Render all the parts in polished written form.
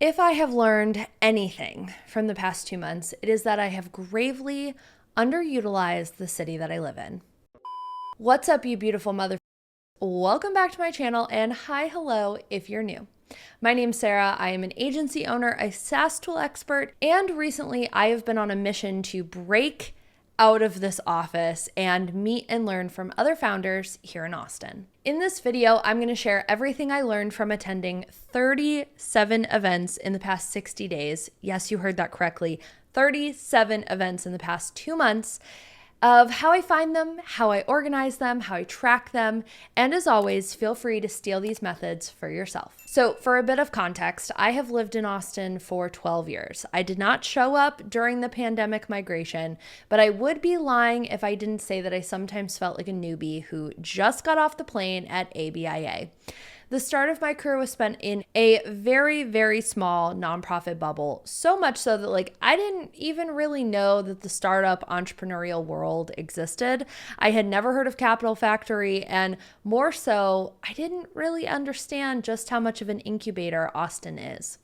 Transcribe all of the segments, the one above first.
If I have learned anything from the past 2 months, it is that I have gravely underutilized the city that I live in. What's up, you beautiful mother? Welcome back to my channel, and hi, hello, if you're new. My name's Sara. I am an agency owner, a SaaS tool expert, and recently I have been on a mission to break out of this office and meet and learn from other founders here in Austin. In this video, I'm going to share everything I learned from attending 37 events in the past 60 days. Yes, you heard that correctly. 37 events in the past 2 months, of how I find them, how I organize them, how I track them, and as always, feel free to steal these methods for yourself. So for a bit of context, I have lived in Austin for 12 years. I did not show up during the pandemic migration, but I would be lying if I didn't say that I sometimes felt like a newbie who just got off the plane at ABIA. The start of my career was spent in a very, very small nonprofit bubble, so much so that I didn't even really know that the startup entrepreneurial world existed. I had never heard of Capital Factory, and more so, I didn't really understand just how much of an incubator Austin is.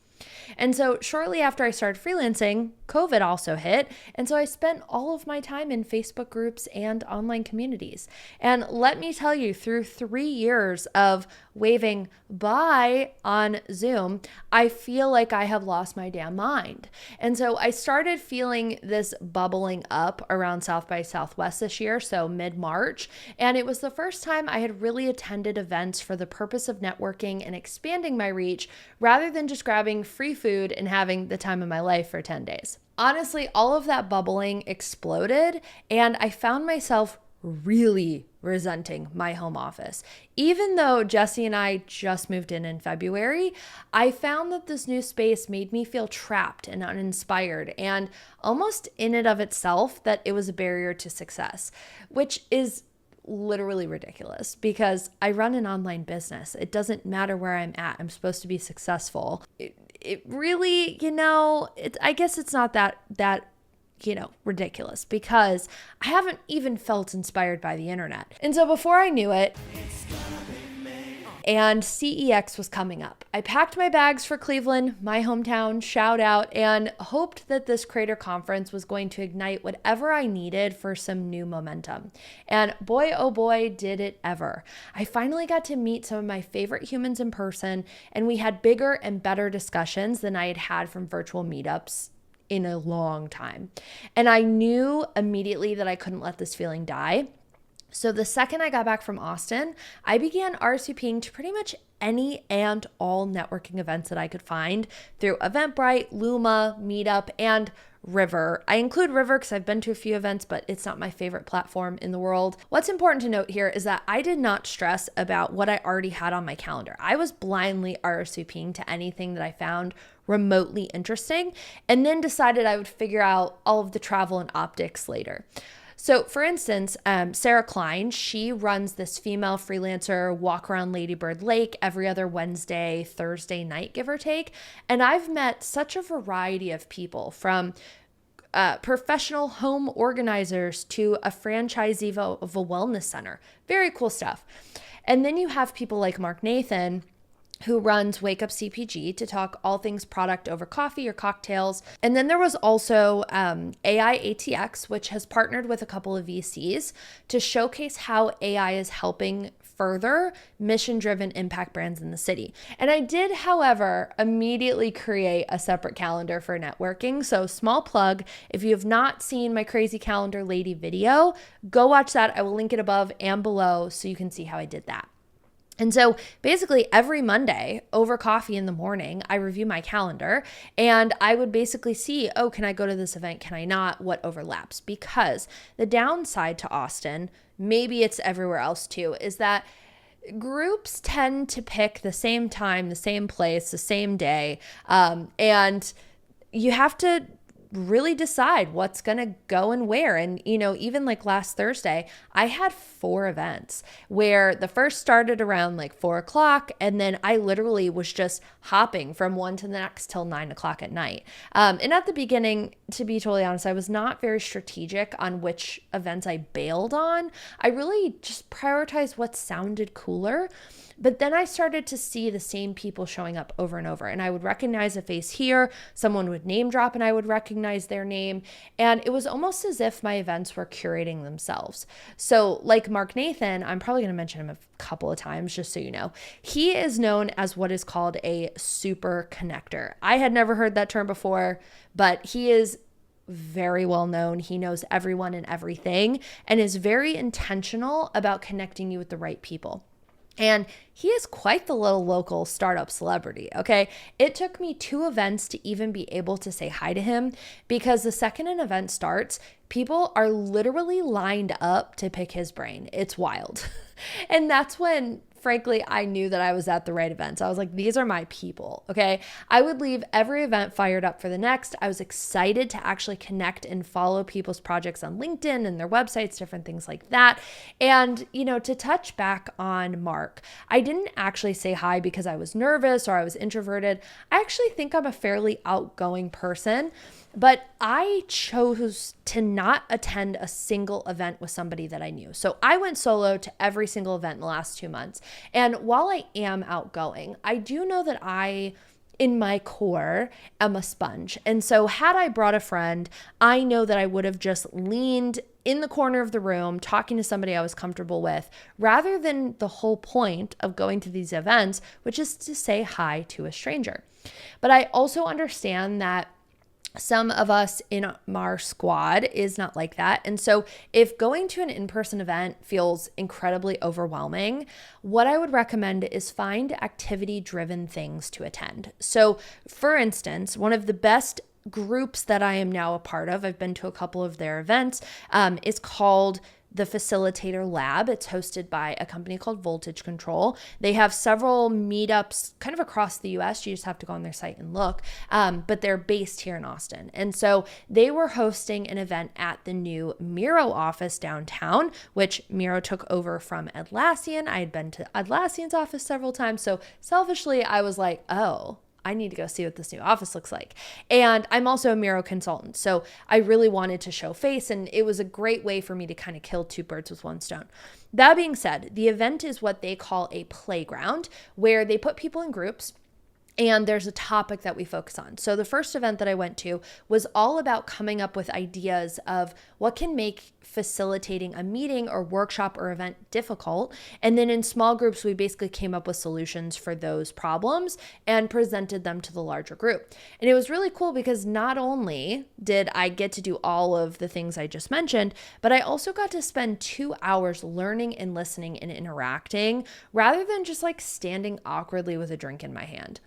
And so shortly after I started freelancing, COVID also hit. And so I spent all of my time in Facebook groups and online communities. And let me tell you, through 3 years of waving bye on Zoom, I feel like I have lost my damn mind. And so I started feeling this bubbling up around South by Southwest this year, so mid-March. And it was the first time I had really attended events for the purpose of networking and expanding my reach rather than just grabbing free food and having the time of my life for 10 days. Honestly, all of that bubbling exploded, and I found myself really resenting my home office. Even though Jesse and I just moved in February, I found that this new space made me feel trapped and uninspired, and almost in and of itself that it was a barrier to success, which is literally ridiculous because I run an online business. It doesn't matter where I'm at. I'm supposed to be successful. It really, I guess it's not that ridiculous because I haven't even felt inspired by the internet. And so before I knew it, and CEX was coming up, I packed my bags for Cleveland, my hometown, shout out, and hoped that this creator conference was going to ignite whatever I needed for some new momentum. And boy, oh boy, did it ever. I finally got to meet some of my favorite humans in person, and we had bigger and better discussions than I had had from virtual meetups in a long time. And I knew immediately that I couldn't let this feeling die. So the second I got back from Austin, I began RSVPing to pretty much any and all networking events that I could find through Eventbrite, Luma, Meetup, and River. I include River because I've been to a few events, but it's not my favorite platform in the world. What's important to note here is that I did not stress about what I already had on my calendar. I was blindly RSVPing to anything that I found remotely interesting, and then decided I would figure out all of the travel and optics later. So for instance, Sara Klein, she runs this female freelancer walk around Lady Bird Lake every other Wednesday, Thursday night, give or take. And I've met such a variety of people, from professional home organizers to a franchisee of a wellness center. Very cool stuff. And then you have people like Mark Nathan, who runs Wake Up CPG, to talk all things product over coffee or cocktails. And then there was also AI ATX, which has partnered with a couple of VCs to showcase how AI is helping further mission-driven impact brands in the city. And I did, however, immediately create a separate calendar for networking. So small plug, if you have not seen my Crazy Calendar Lady video, go watch that. I will link it above and below so you can see how I did that. And so basically every Monday over coffee in the morning, I review my calendar and I would basically see, oh, can I go to this event? Can I not? What overlaps? Because the downside to Austin, maybe it's everywhere else too, is that groups tend to pick the same time, the same place, the same day. And you have to really decide what's going to go and where. And, even like last Thursday, I had 4 events where the first started around 4 o'clock. And then I literally was just hopping from one to the next till 9 o'clock at night. And at the beginning, to be totally honest, I was not very strategic on which events I bailed on. I really just prioritized what sounded cooler. But then I started to see the same people showing up over and over. And I would recognize a face here, someone would name drop and I would recognize their name. And it was almost as if my events were curating themselves. So like Mark Nathan, I'm probably going to mention him a couple of times just so you know, he is known as what is called a super connector. I had never heard that term before, but he is very well known. He knows everyone and everything and is very intentional about connecting you with the right people. And he is quite the little local startup celebrity, okay? It took me 2 events to even be able to say hi to him because the second an event starts, people are literally lined up to pick his brain. It's wild. And that's when, frankly, I knew that I was at the right events. I was like, these are my people, okay? I would leave every event fired up for the next. I was excited to actually connect and follow people's projects on LinkedIn and their websites, different things like that. And, to touch back on Mark, I didn't actually say hi because I was nervous or I was introverted. I actually think I'm a fairly outgoing person. But I chose to not attend a single event with somebody that I knew. So I went solo to every single event in the last 2 months. And while I am outgoing, I do know that I, in my core, am a sponge. And so had I brought a friend, I know that I would have just leaned in the corner of the room talking to somebody I was comfortable with, rather than the whole point of going to these events, which is to say hi to a stranger. But I also understand that some of us in our squad is not like that. And so if going to an in-person event feels incredibly overwhelming, what I would recommend is find activity-driven things to attend. So for instance, one of the best groups that I am now a part of, I've been to a couple of their events, is called the Facilitator Lab. It's hosted by a company called Voltage Control. They have several meetups kind of across the US. You just have to go on their site and look, but they're based here in Austin. And so they were hosting an event at the new Miro office downtown, which Miro took over from Atlassian. I had been to Atlassian's office several times. So selfishly, I was like, oh, I need to go see what this new office looks like. And I'm also a Miro consultant, so I really wanted to show face, and it was a great way for me to kind of kill 2 birds with 1 stone. That being said, the event is what they call a playground, where they put people in groups and there's a topic that we focus on. So the first event that I went to was all about coming up with ideas of what can make facilitating a meeting or workshop or event difficult. And then in small groups, we basically came up with solutions for those problems and presented them to the larger group. And it was really cool because not only did I get to do all of the things I just mentioned, but I also got to spend 2 hours learning and listening and interacting rather than just like standing awkwardly with a drink in my hand.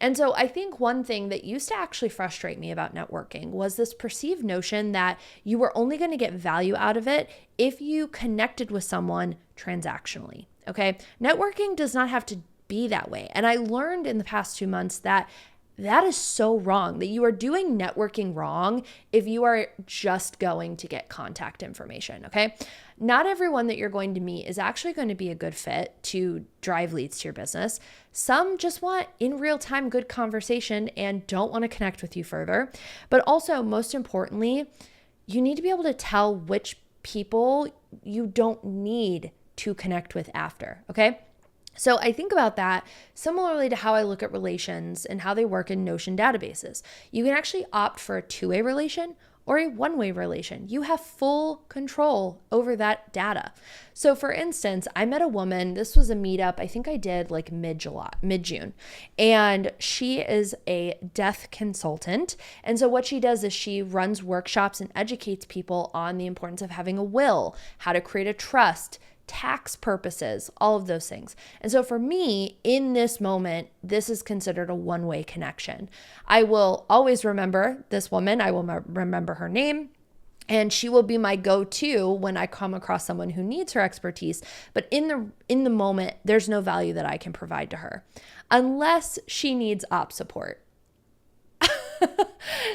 And so I think one thing that used to actually frustrate me about networking was this perceived notion that you were only going to get value out of it if you connected with someone transactionally. Okay. Networking does not have to be that way. And I learned in the past 2 months that that is so wrong, that you are doing networking wrong if you are just going to get contact information, okay? Not everyone that you're going to meet is actually going to be a good fit to drive leads to your business. Some just want in real time good conversation and don't want to connect with you further. But also, most importantly, you need to be able to tell which people you don't need to connect with after, okay? So I think about that similarly to how I look at relations and how they work in Notion databases. You can actually opt for a 2-way relation or a 1-way relation. You have full control over that data. So for instance, I met a woman, this was a meetup, I think I did like mid-June, and she is a death consultant. And so what she does is she runs workshops and educates people on the importance of having a will, how to create a trust, tax purposes, all of those things. And so for me, in this moment, this is considered a 1-way connection. I will always remember this woman. I will remember her name, and she will be my go-to when I come across someone who needs her expertise. But in the moment, there's no value that I can provide to her unless she needs op support.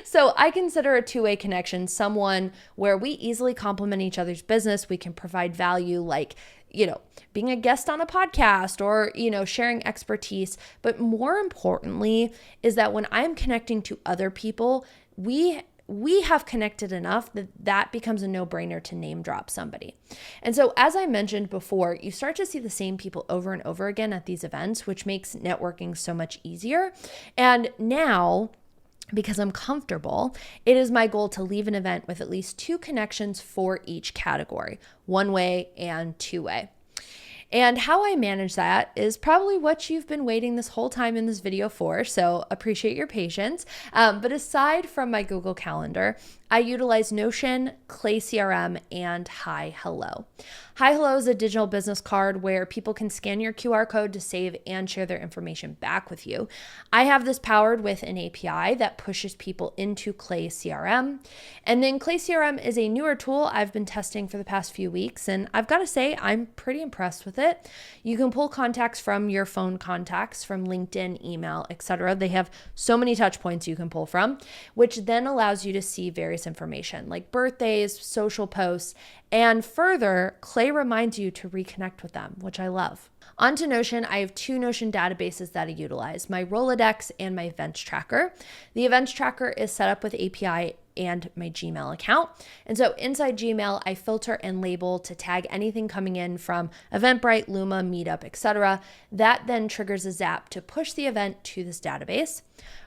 So I consider a 2-way connection someone where we easily complement each other's business. We can provide value like, being a guest on a podcast or, sharing expertise. But more importantly is that when I'm connecting to other people, we we have connected enough that that becomes a no-brainer to name drop somebody. And so, as I mentioned before, you start to see the same people over and over again at these events, which makes networking so much easier. And now, because I'm comfortable, it is my goal to leave an event with at least 2 connections for each category, one-way and two-way. And how I manage that is probably what you've been waiting this whole time in this video for, so appreciate your patience. But aside from my Google Calendar, I utilize Notion, Clay CRM, and Hi Hello. Hi Hello is a digital business card where people can scan your QR code to save and share their information back with you. I have this powered with an API that pushes people into Clay CRM. And then Clay CRM is a newer tool I've been testing for the past few weeks, and I've got to say, I'm pretty impressed with it. You can pull contacts from your phone contacts, from LinkedIn, email, etc. They have so many touch points you can pull from, which then allows you to see various information like birthdays, social posts, and further, Clay reminds you to reconnect with them, which I love. Onto Notion, I have 2 Notion databases that I utilize, my Rolodex and my events tracker. The events tracker is set up with API and my Gmail account. And so inside Gmail, I filter and label to tag anything coming in from Eventbrite, Luma, Meetup, etc. That then triggers a zap to push the event to this database,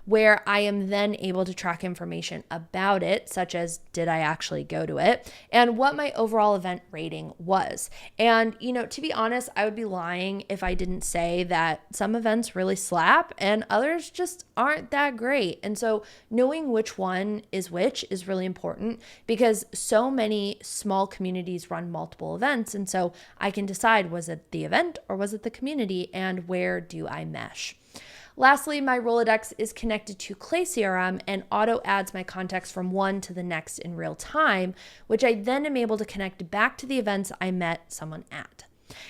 where I am then able to track information about it, such as did I actually go to it, and what my overall event rating was. And, to be honest, I would be lying if I didn't say that some events really slap and others just aren't that great. And so knowing which one is which is really important, because so many small communities run multiple events. And so I can decide, was it the event or was it the community, and where do I mesh? Lastly, my Rolodex is connected to Clay CRM and auto adds my contacts from one to the next in real time, which I then am able to connect back to the events I met someone at.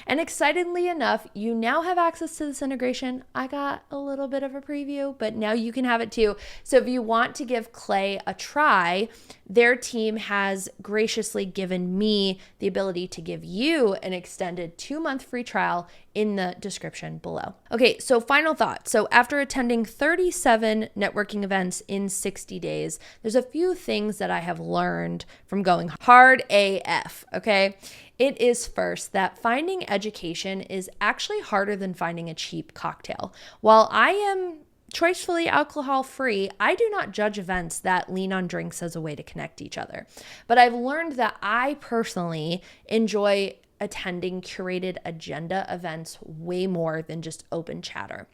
And excitedly enough, you now have access to this integration. I got a little bit of a preview, but now you can have it too. So if you want to give Clay a try, their team has graciously given me the ability to give you an extended 2-month free trial in the description below. Okay, so final thought. So after attending 37 networking events in 60 days, there's a few things that I have learned from going hard AF, okay? It is first that finding education is actually harder than finding a cheap cocktail. While I am choicefully alcohol free, I do not judge events that lean on drinks as a way to connect each other. But I've learned that I personally enjoy attending curated agenda events way more than just open chatter.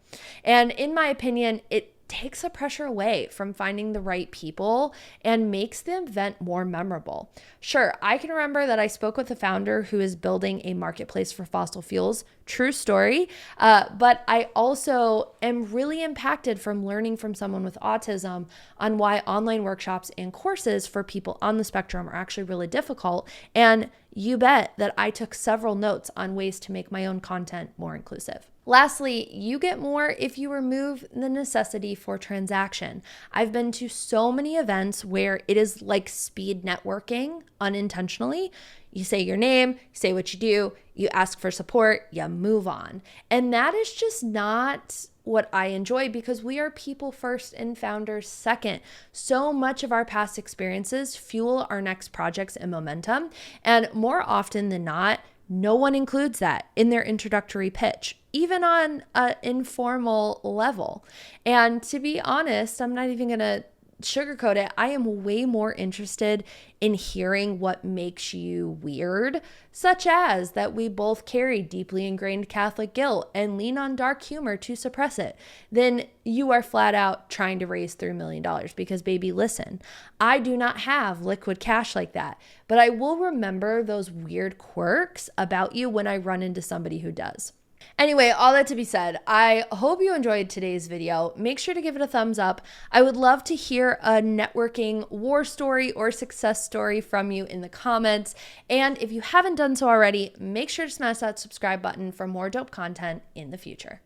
And in my opinion, it takes the pressure away from finding the right people and makes the event more memorable. Sure, I can remember that I spoke with a founder who is building a marketplace for fossil fuels. True story. But I also am really impacted from learning from someone with autism on why online workshops and courses for people on the spectrum are actually really difficult. And you bet that I took several notes on ways to make my own content more inclusive. Lastly, you get more if you remove the necessity for transaction. I've been to so many events where it is like speed networking unintentionally. You say your name, you say what you do, you ask for support, you move on. And that is just not what I enjoy, because we are people first and founders second. So much of our past experiences fuel our next projects and momentum. And more often than not, no one includes that in their introductory pitch, even on an informal level. And to be honest, I'm not even going to sugarcoat it. I am way more interested in hearing what makes you weird, such as that we both carry deeply ingrained Catholic guilt and lean on dark humor to suppress it, than you are flat out trying to raise $3 million. Because baby, listen, I do not have liquid cash like that, but I will remember those weird quirks about you when I run into somebody who does. Anyway, all that to be said, I hope you enjoyed today's video. Make sure to give it a thumbs up. I would love to hear a networking war story or success story from you in the comments. And if you haven't done so already, make sure to smash that subscribe button for more dope content in the future.